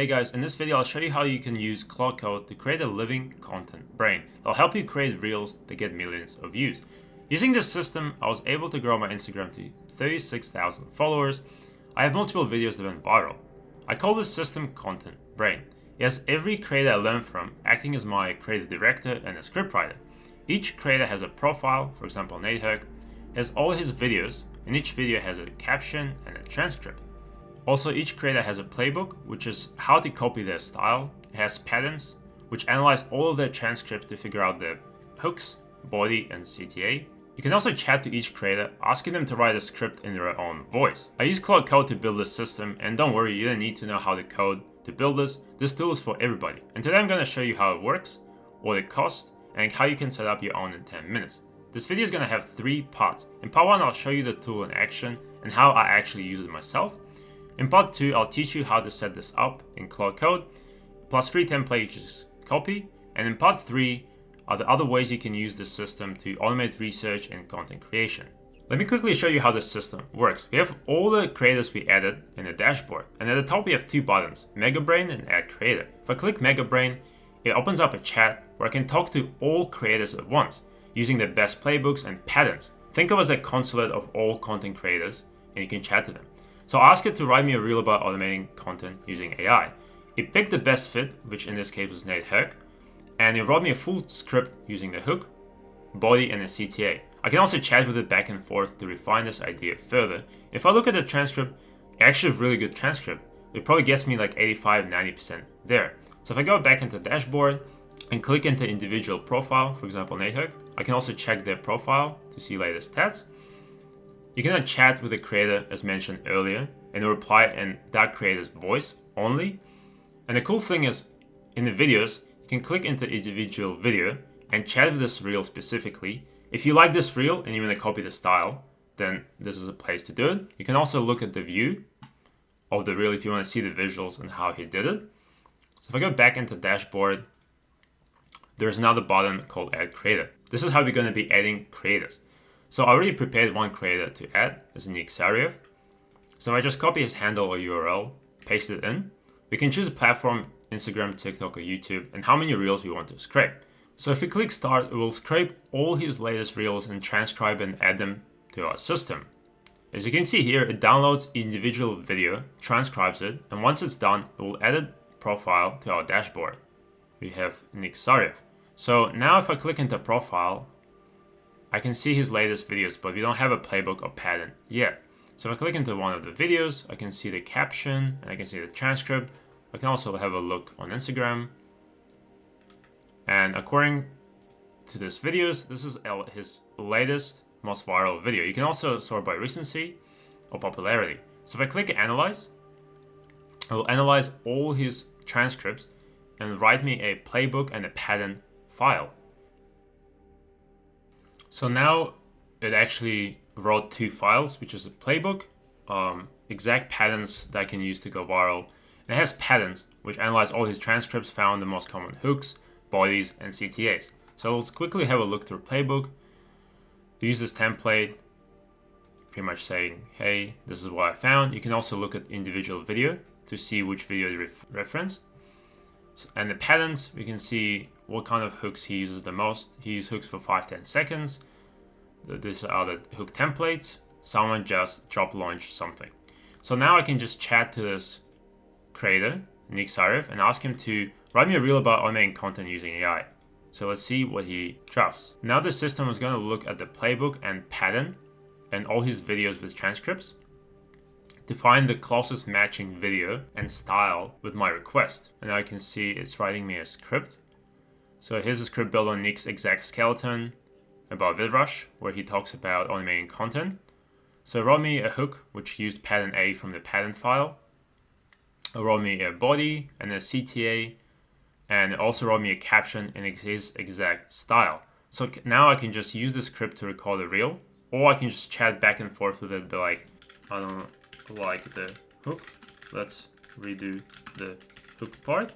Hey guys, in this video I'll show you how you can use Claude Code to create a living content brain. It'll help you create reels that get millions of views. Using this system, I was able to grow my Instagram to 36,000 followers. I have multiple videos that went viral. I call this system Content Brain. It has every creator I learned from acting as my creative director and a scriptwriter. Each creator has a profile, for example Nate has all his videos, and each video has a caption and a transcript. Also, each creator has a playbook, which is how to copy their style. It has patterns, which analyze all of their transcripts to figure out their hooks, body, and CTA. You can also chat to each creator, asking them to write a script in their own voice. I use Claude Code to build this system, and don't worry, you don't need to know how to code to build this. This tool is for everybody. And today I'm going to show you how it works, what it costs, and how you can set up your own in 10 minutes. This video is going to have 3 parts. In part 1, I'll show you the tool in action and how I actually use it myself. In part 2, I'll teach you how to set this up in Claude Code, plus 3 templates copy, and in part 3 are the other ways you can use this system to automate research and content creation. Let me quickly show you how this system works. We have all the creators we added in the dashboard, and at the top we have 2 buttons, Mega Brain and Add Creator. If I click Mega Brain, it opens up a chat where I can talk to all creators at once, using their best playbooks and patterns. Think of it as a consulate of all content creators, and you can chat to them. So I asked it to write me a reel about automating content using AI. It picked the best fit, which in this case was Nate Herc, and it wrote me a full script using the hook, body, and a CTA. I can also chat with it back and forth to refine this idea further. If I look at the transcript, actually a really good transcript. It probably gets me like 85-90% there. So if I go back into the dashboard and click into individual profile, for example Nate Herc, I can also check their profile to see latest stats. You can chat with the creator as mentioned earlier and reply in that creator's voice only. And the cool thing is, in the videos, you can click into individual video and chat with this reel specifically. If you like this reel and you want to copy the style, then this is a place to do it. You can also look at the view of the reel if you want to see the visuals and how he did it. So if I go back into dashboard, there's another button called Add Creator. This is how we're going to be adding creators. So I already prepared one creator to add as Nick Sariev. So I just copy his handle or URL, paste it in. We can choose a platform, Instagram, TikTok, or YouTube, and how many reels we want to scrape. So if we click start, it will scrape all his latest reels and transcribe and add them to our system. As you can see here, it downloads individual video, transcribes it, and once it's done, it will add a profile to our dashboard. We have Nick Sariev. So now if I click into profile, I can see his latest videos, but we don't have a playbook or pattern yet. So if I click into one of the videos, I can see the caption and I can see the transcript. I can also have a look on Instagram. And according to this videos, this is his latest, most viral video. You can also sort by recency or popularity. So if I click analyze, it will analyze all his transcripts and write me a playbook and a pattern file. So now it actually wrote 2 files, which is a playbook, exact patterns that I can use to go viral. And it has patterns, which analyze all his transcripts, found the most common hooks, bodies, and CTAs. So let's quickly have a look through playbook. Use this template, pretty much saying, hey, this is what I found. You can also look at individual video to see which video is referenced. And the patterns, we can see what kind of hooks he uses the most. He uses hooks for 5-10 seconds. These are the hook templates. Someone just drop launched something. So now I can just chat to this creator, Nick Sariev, and ask him to write me a reel about automating content using AI. So let's see what he drafts. Now the system is going to look at the playbook and pattern and all his videos with transcripts to find the closest matching video and style with my request. And I can see it's writing me a script. So here's a script built on Nick's exact skeleton about VidRush, where he talks about automating content. So it wrote me a hook, which used pattern A from the pattern file. It wrote me a body and a CTA, and it also wrote me a caption in his exact style. So now I can just use the script to record a reel, or I can just chat back and forth with it, be like, I don't like the hook, let's redo the hook part.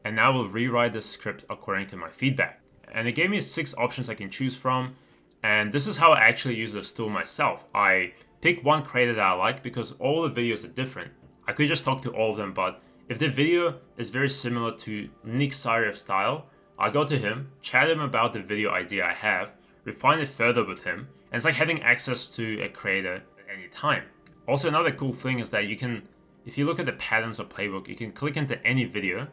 And now we'll rewrite the script according to my feedback. And it gave me 6 options I can choose from. And this is how I actually use this tool myself. I pick one creator that I like because all the videos are different. I could just talk to all of them, but If the video is very similar to Nick's Siref style, I'll go to him, chat him about the video idea I have, refine it further with him, and it's like having access to a creator at any time. Also, another cool thing is that you can, if you look at the patterns or playbook, you can click into any video,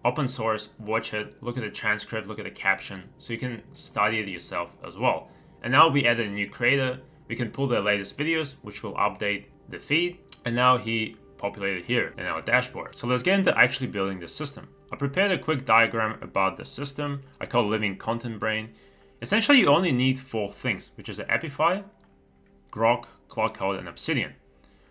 open source, watch it, look at the transcript, look at the caption, so you can study it yourself as well. And now we added a new creator, we can pull the latest videos, which will update the feed, and now he populated here in our dashboard. So let's get into actually building the system. I prepared a quick diagram about the system I call Living Content Brain. Essentially, you only need 4 things, which is the Epify, Grok, Claude, and Obsidian.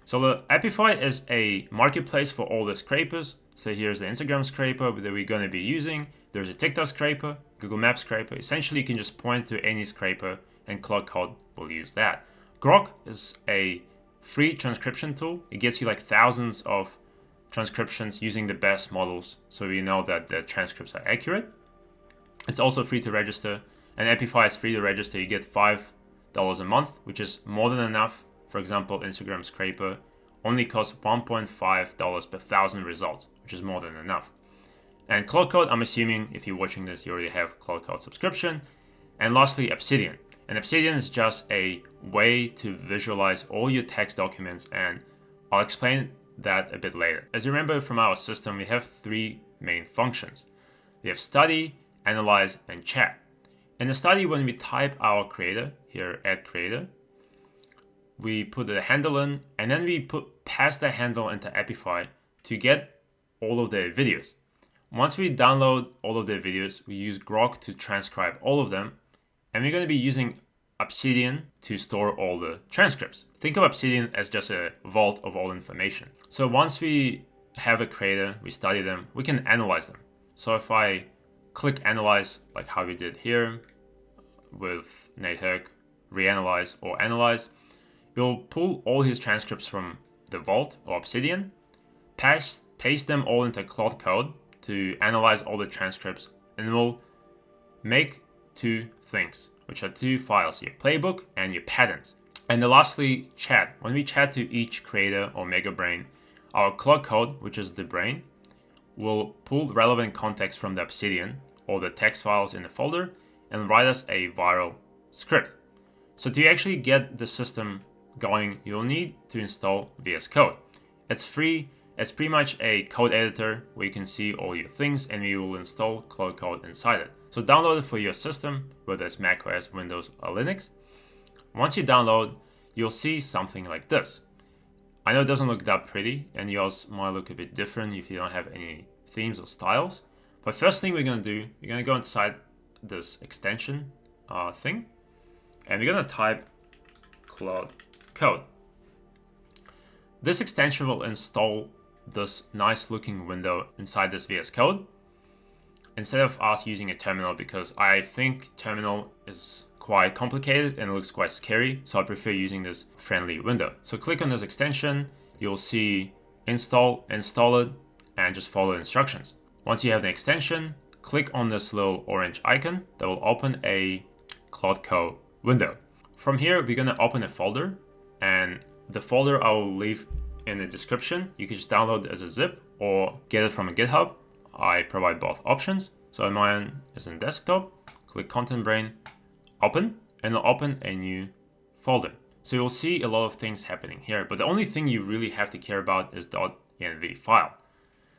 So the Epify is a marketplace for all the scrapers. So here's the Instagram scraper that we're going to be using. There's a TikTok scraper, Google Maps scraper. Essentially, you can just point to any scraper and Claude will use that. Grok is a free transcription tool. It gets you like thousands of transcriptions using the best models, so we know that the transcripts are accurate. It's also free to register, and Epify is free to register. You get $5 a month, which is more than enough. For example, Instagram scraper only costs $1.5 per 1,000 results, which is more than enough. And Claude, I'm assuming if you're watching this, you already have Claude subscription. And lastly, Obsidian. And Obsidian is just a way to visualize all your text documents, and I'll explain that a bit later. As you remember from our system, we have 3 main functions. We have study, analyze, and chat. In the study, when we type our creator, here add creator, we put the handle in, and then we pass the handle into Epify to get all of their videos. Once we download all of their videos, we use Grok to transcribe all of them, and we're going to be using Obsidian to store all the transcripts. Think of Obsidian as just a vault of all information. So once we have a creator, we study them, we can analyze them. So if I click analyze, like how we did here with Nate Herc, reanalyze or analyze, it will pull all his transcripts from the vault or Obsidian, paste them all into Claude to analyze all the transcripts, and we'll make 2 things, which are 2 files, your playbook and your patterns. And then lastly, chat. When we chat to each creator or mega brain, our Claude, which is the brain, will pull relevant context from the Obsidian or the text files in the folder and write us a viral script. So to actually get the system going, you'll need to install VS Code. It's free. It's pretty much a code editor where you can see all your things, and we will install Claude inside it. So download it for your system, whether it's Mac OS, Windows, or Linux. Once you download, you'll see something like this. I know it doesn't look that pretty, and yours might look a bit different if you don't have any themes or styles. But first thing we're going to do, we're going to go inside this extension thing, and we're going to type Claude Code. This extension will install this nice looking window inside this VS Code instead of us using a terminal, because I think terminal is quite complicated and it looks quite scary, so I prefer using this friendly window. So click on this extension, you'll see install it, and just follow the instructions. Once you have the extension, click on this little orange icon that will open a Claude Code window. From here, we're going to open a folder, and the folder I will leave in the description. You can just download it as a zip or get it from a GitHub. I provide both options. So mine is in desktop. Click Content Brain, open, and it'll open a new folder. So you'll see a lot of things happening here, but the only thing you really have to care about is the .env file.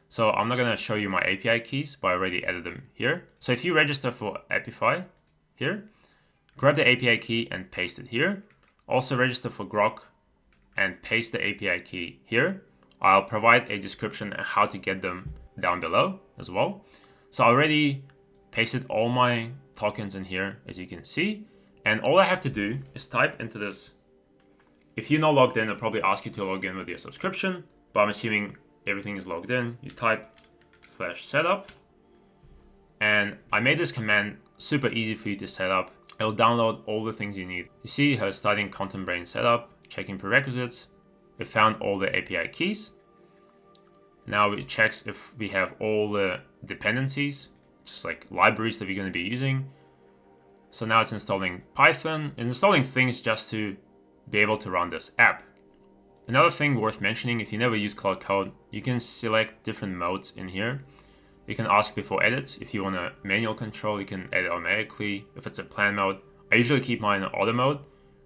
So I'm not going to show you my API keys, but I already added them here. So if you register for Epify here, grab the API key and paste it here. Also register for Grok and paste the API key here. I'll provide a description on how to get them down below as well. So I already pasted all my tokens in here, as you can see. And all I have to do is type into this. If you're not logged in, it'll probably ask you to log in with your subscription, but I'm assuming everything is logged in. You type /setup. And I made this command super easy for you to set up. It'll download all the things you need. You see how starting Content Brain setup, checking prerequisites. It found all the API keys. Now it checks if we have all the dependencies, just like libraries that we're going to be using. So now it's installing Python, and installing things just to be able to run this app. Another thing worth mentioning, if you never use Claude Code, you can select different modes in here. You can ask before edits. If you want a manual control, you can edit automatically. If it's a plan mode, I usually keep mine in auto mode,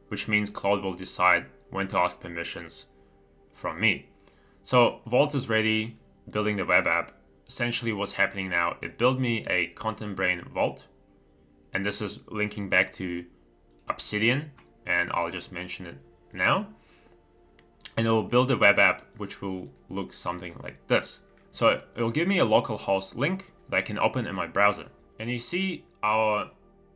which means Claude will decide when to ask permissions from me. So Vault is ready, building the web app. Essentially what's happening now, it built me a Content Brain Vault, and this is linking back to Obsidian, and I'll just mention it now. And it will build a web app which will look something like this. So it will give me a localhost link that I can open in my browser. And you see our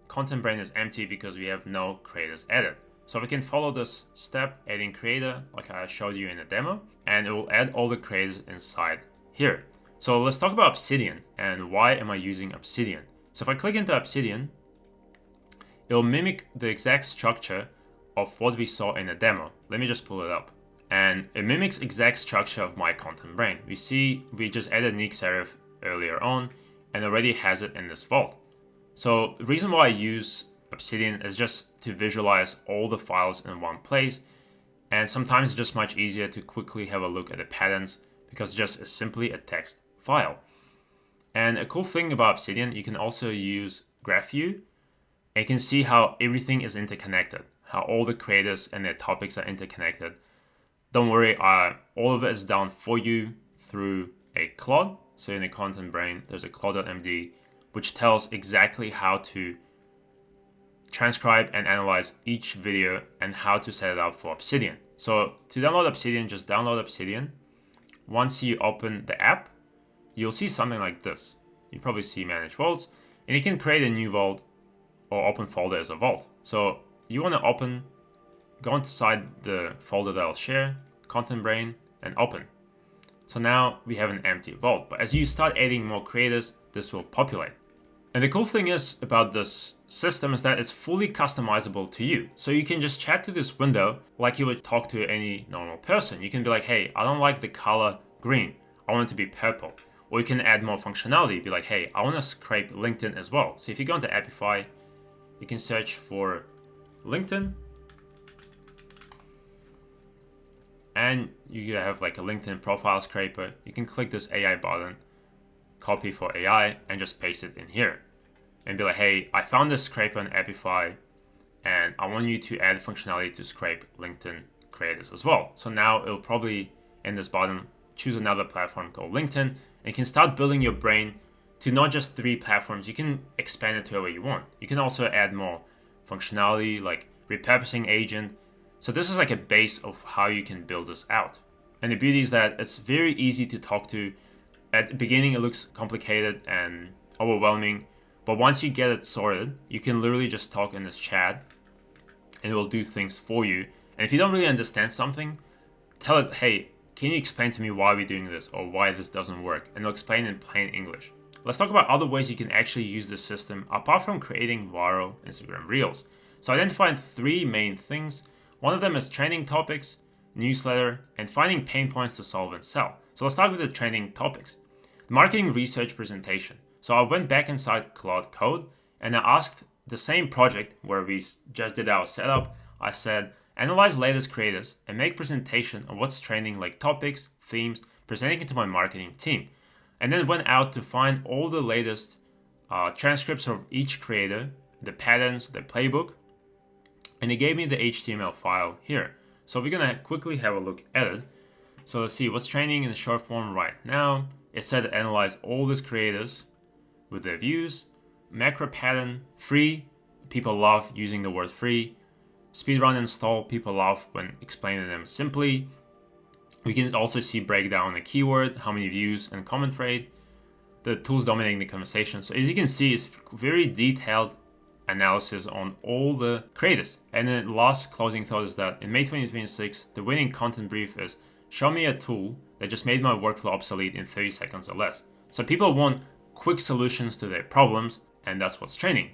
content brain is empty because we have no creators added. So we can follow this step, adding creator, like I showed you in the demo, and it will add all the creators inside here. So let's talk about Obsidian and why am I using Obsidian. So if I click into Obsidian, it will mimic the exact structure of what we saw in the demo. Let me just pull it up. And it mimics exact structure of my content brain. We see we just added Nick Serif earlier on and already has it in this vault. So the reason why I use Obsidian is just to visualize all the files in one place. And sometimes it's just much easier to quickly have a look at the patterns because it's just simply a text file. And a cool thing about Obsidian, you can also use Graph View. And you can see how everything is interconnected, how all the creators and their topics are interconnected. Don't worry, all of it is done for you through a Claude. So in the content brain, there's a Claude.md, which tells exactly how to transcribe and analyze each video and how to set it up for Obsidian. So to download Obsidian, just download Obsidian. Once you open the app, you'll see something like this. You probably see Manage Vaults, and you can create a new vault or open folder as a vault. So you want to go inside the folder that I'll share, Content Brain, and open. So now we have an empty vault, but as you start adding more creators, this will populate. And the cool thing is about this system is that it's fully customizable to you. So you can just chat to this window like you would talk to any normal person. You can be like, hey, I don't like the color green. I want it to be purple. Or you can add more functionality. Be like, hey, I want to scrape LinkedIn as well. So if you go into Appify, you can search for LinkedIn. And you have like a LinkedIn profile scraper. You can click this AI button, copy for AI, and just paste it in here. And be like, hey, I found this scraper on Appify, and I want you to add functionality to scrape LinkedIn creators as well. So now it'll probably, in this button, choose another platform called LinkedIn, and you can start building your brain to not just 3 platforms. You can expand it to wherever you want. You can also add more functionality like repurposing agent. So this is like a base of how you can build this out. And the beauty is that it's very easy to talk to. At the beginning, it looks complicated and overwhelming, but once you get it sorted, you can literally just talk in this chat and it will do things for you. And if you don't really understand something, tell it, hey, can you explain to me why we're doing this or why this doesn't work? And it'll explain in plain English. Let's talk about other ways you can actually use this system apart from creating viral Instagram Reels. So I identified 3 main things. One of them is trending topics, newsletter, and finding pain points to solve and sell. So let's start with the trending topics. Marketing research presentation. So I went back inside Claude Code and I asked the same project where we just did our setup. I said, analyze latest creators and make presentation on what's trending, like topics, themes, presenting it to my marketing team. And then went out to find all the latest transcripts of each creator, the patterns, the playbook, and it gave me the HTML file here. So we're gonna quickly have a look at it. So let's see what's trending in the short form right now. It said to analyze all these creators with their views, macro pattern, free, people love using the word free, speedrun install, people love when explaining them simply. We can also see breakdown the keyword, how many views and comment rate, the tools dominating the conversation. So as you can see, it's very detailed analysis on all the creators. And then last closing thought is that in May 2026, the winning content brief is show me a tool that just made my workflow obsolete in 30 seconds or less. So people want quick solutions to their problems, and that's what's trending.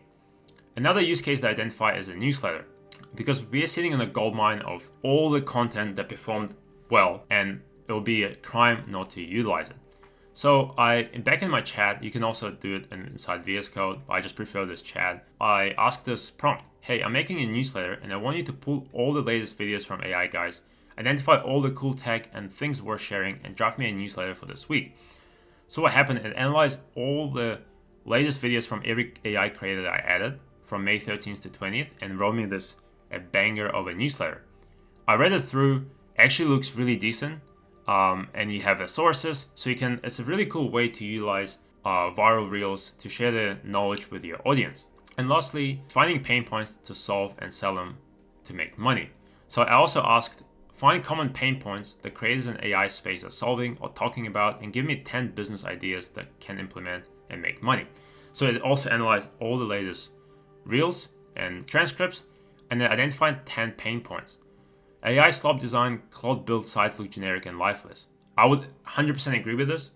Another use case that I identify is a newsletter, because we are sitting in a goldmine of all the content that performed well, and it will be a crime not to utilize it. So back in my chat, you can also do it inside VS Code. I just prefer this chat. I asked this prompt, hey, I'm making a newsletter and I want you to pull all the latest videos from AI guys identify all the cool tech and things worth sharing, and draft me a newsletter for this week. So what happened, it analyzed all the latest videos from every AI creator that I added from May 13th to 20th and wrote me a banger of a newsletter. I read it through, actually looks really decent, and you have the sources, so it's a really cool way to utilize viral reels to share the knowledge with your audience. And lastly, finding pain points to solve and sell them to make money. So I also asked, find common pain points that creators in AI space are solving or talking about, and give me 10 business ideas that can implement and make money. So it also analyzed all the latest reels and transcripts, and then identified 10 pain points. AI slop design, Claude build sites look generic and lifeless. I would 100% agree with this,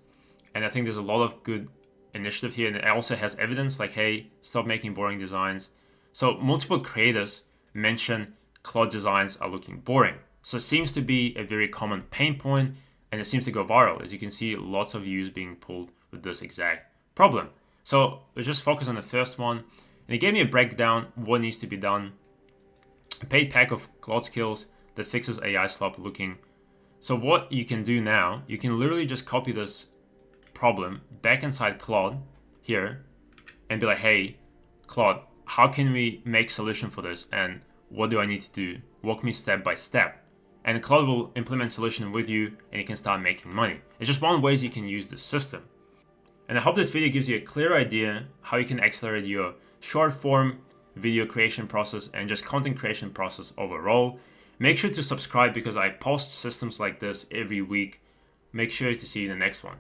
and I think there's a lot of good initiative here, and it also has evidence like, hey, stop making boring designs. So multiple creators mention Claude designs are looking boring. So it seems to be a very common pain point, and it seems to go viral. As you can see, lots of views being pulled with this exact problem. So let's just focus on the first one. And it gave me a breakdown what needs to be done. A paid pack of Claude skills that fixes AI slop looking. So what you can do now, you can literally just copy this problem back inside Claude here and be like, hey, Claude, how can we make solution for this? And what do I need to do? Walk me step by step. And Claude will implement solution with you, and you can start making money. It's just one ways you can use this system. And I hope this video gives you a clear idea how you can accelerate your short form video creation process and just content creation process overall. Make sure to subscribe because I post systems like this every week. Make sure to see you in the next one.